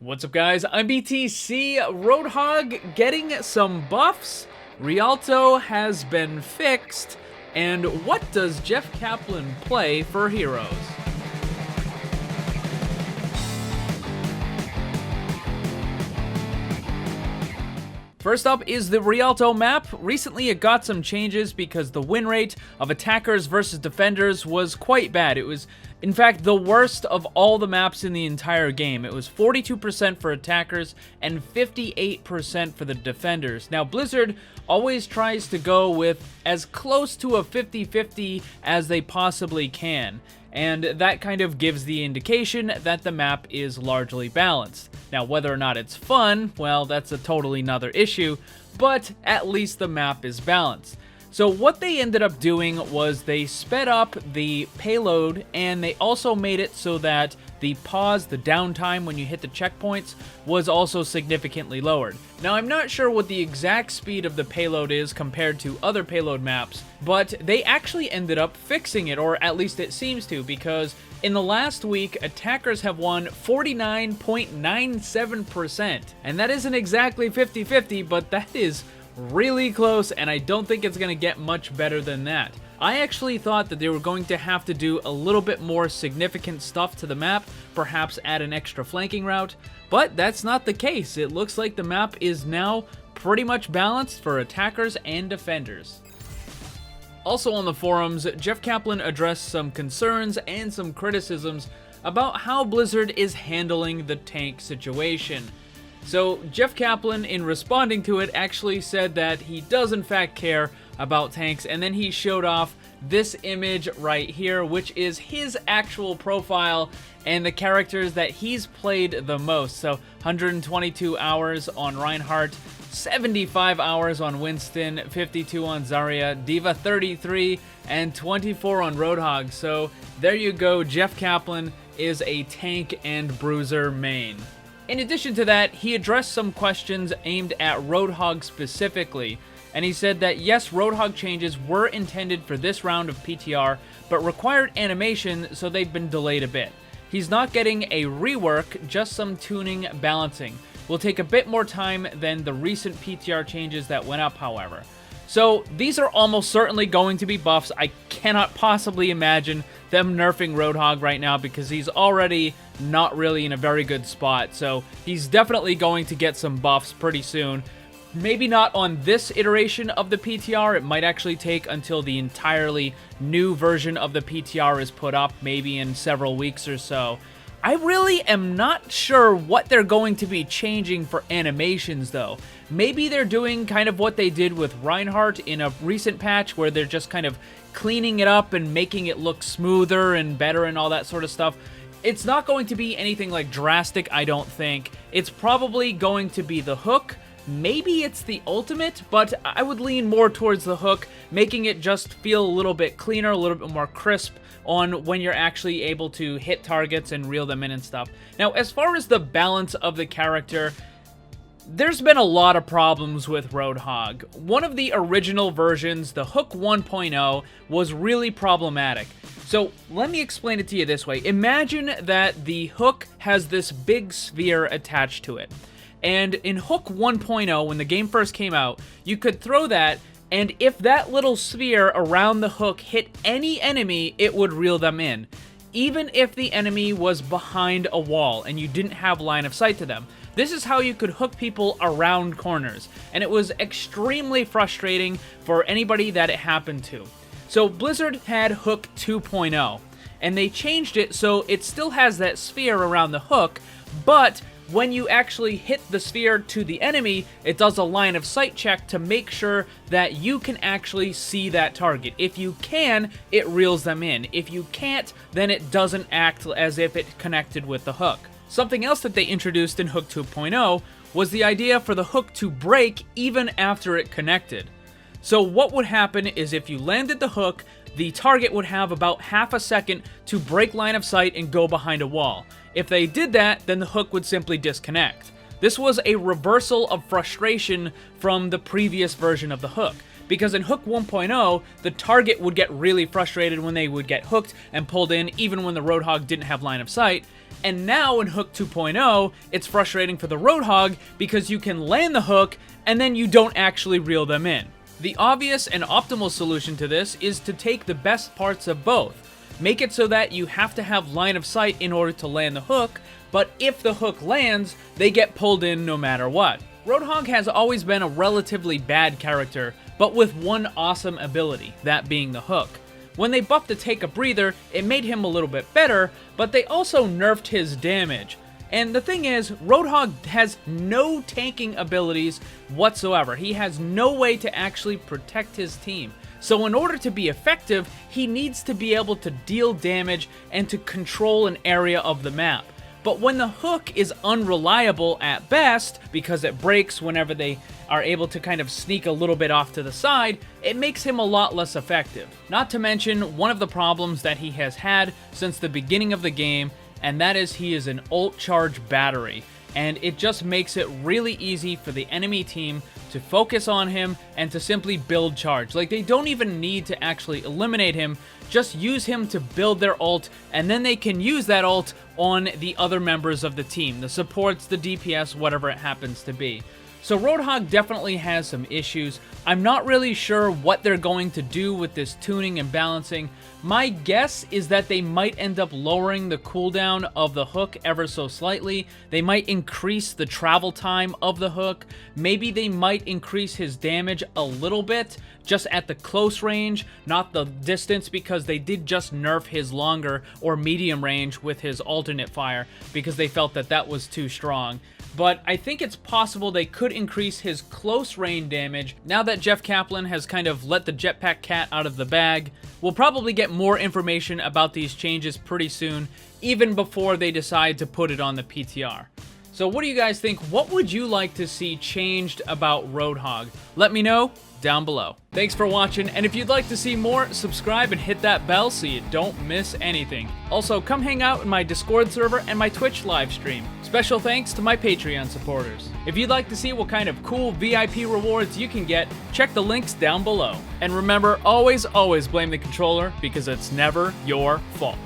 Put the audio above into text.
What's up, guys? I'm BTC. Roadhog getting some buffs. Rialto has been fixed. And what does Jeff Kaplan play for heroes? First up is the Rialto map. Recently it got some changes because the win rate of attackers versus defenders was quite bad. It was, in fact, the worst of all the maps in the entire game. It was 42% for attackers and 58% for the defenders. Now, Blizzard always tries to go with as close to a 50-50 as they possibly can, and that kind of gives the indication that the map is largely balanced. Now, whether or not it's fun, well, that's a totally another issue, but at least the map is balanced. So what they ended up doing was they sped up the payload, and they also made it so that the pause, the downtime when you hit the checkpoints, was also significantly lowered. Now, I'm not sure what the exact speed of the payload is compared to other payload maps, but they actually ended up fixing it, or at least it seems to, because in the last week, attackers have won 49.97%, and that isn't exactly 50-50, but that is really close, and I don't think it's going to get much better than that. I actually thought that they were going to have to do a little bit more significant stuff to the map, perhaps add an extra flanking route, but that's not the case. It looks like the map is now pretty much balanced for attackers and defenders. Also on the forums, Jeff Kaplan addressed some concerns and some criticisms about how Blizzard is handling the tank situation. So Jeff Kaplan, in responding to it, actually said that he does in fact care about tanks, and then he showed off this image right here, which is his actual profile and the characters that he's played the most. So 122 hours on Reinhardt, 75 hours on Winston, 52 on Zarya, Diva 33, and 24 on Roadhog. So there you go, Jeff Kaplan is a tank and bruiser main. In addition to that, he addressed some questions aimed at Roadhog specifically, and he said that yes, Roadhog changes were intended for this round of PTR, but required animation, so they've been delayed a bit. He's not getting a rework, just some tuning balancing. Will take a bit more time than the recent PTR changes that went up, however. So these are almost certainly going to be buffs. I cannot possibly imagine them nerfing Roadhog right now because he's already not really in a very good spot. So he's definitely going to get some buffs pretty soon. Maybe not on this iteration of the PTR. It might actually take until the entirely new version of the PTR is put up, maybe in several weeks or so. I really am not sure what they're going to be changing for animations, though. Maybe they're doing kind of what they did with Reinhardt in a recent patch, where they're just kind of cleaning it up and making it look smoother and better and all that sort of stuff. It's not going to be anything like drastic, I don't think. It's probably going to be the hook. Maybe it's the ultimate, but I would lean more towards the hook, making it just feel a little bit cleaner, a little bit more crisp on when you're actually able to hit targets and reel them in and stuff. Now, as far as the balance of the character, there's been a lot of problems with Roadhog. One of the original versions, the Hook 1.0, was really problematic. So let me explain it to you this way. Imagine that the hook has this big sphere attached to it. And in Hook 1.0, when the game first came out, you could throw that, and if that little sphere around the hook hit any enemy, it would reel them in, even if the enemy was behind a wall and you didn't have line of sight to them. This is how you could hook people around corners, and it was extremely frustrating for anybody that it happened to. So Blizzard had Hook 2.0, and they changed it so it still has that sphere around the hook, but when you actually hit the sphere to the enemy, it does a line of sight check to make sure that you can actually see that target. If you can, it reels them in. If you can't, then it doesn't act as if it connected with the hook. Something else that they introduced in Hook 2.0 was the idea for the hook to break even after it connected. So what would happen is if you landed the hook, the target would have about half a second to break line of sight and go behind a wall. If they did that, then the hook would simply disconnect. This was a reversal of frustration from the previous version of the hook. because in Hook 1.0, the target would get really frustrated when they would get hooked and pulled in even when the Roadhog didn't have line of sight. And now in Hook 2.0, it's frustrating for the Roadhog because you can land the hook and then you don't actually reel them in. The obvious and optimal solution to this is to take the best parts of both. Make it so that you have to have line of sight in order to land the hook, but if the hook lands, they get pulled in no matter what. Roadhog has always been a relatively bad character, but with one awesome ability, that being the hook. When they buffed the Take a Breather, it made him a little bit better, but they also nerfed his damage. And the thing is, Roadhog has no tanking abilities whatsoever. He has no way to actually protect his team. So in order to be effective, he needs to be able to deal damage and to control an area of the map. But when the hook is unreliable at best, because it breaks whenever they are able to kind of sneak a little bit off to the side, it makes him a lot less effective. Not to mention one of the problems that he has had since the beginning of the game, and that is he is an ult charge battery. And it just makes it really easy for the enemy team to focus on him and to simply build charge. Like, they don't even need to actually eliminate him, just use him to build their ult, and then they can use that ult on the other members of the team, the supports, the DPS, whatever it happens to be. So Roadhog definitely has some issues. I'm not really sure what they're going to do with this tuning and balancing. My guess is that they might end up lowering the cooldown of the hook ever so slightly. They might increase the travel time of the hook. Maybe they might increase his damage a little bit, just at the close range, not the distance, because they did just nerf his longer or medium range with his alternate fire because they felt that that was too strong. But I think it's possible they could increase his close range damage. Now that Jeff Kaplan has kind of let the jetpack cat out of the bag, we'll probably get more information about these changes pretty soon, even before they decide to put it on the PTR. So what do you guys think? What would you like to see changed about Roadhog? Let me know down below. Thanks for watching, and if you'd like to see more, subscribe and hit that bell so you don't miss anything. Also, come hang out in my Discord server and my Twitch live stream. Special thanks to my Patreon supporters. If you'd like to see what kind of cool VIP rewards you can get, check the links down below. And remember, always blame the controller, because it's never your fault.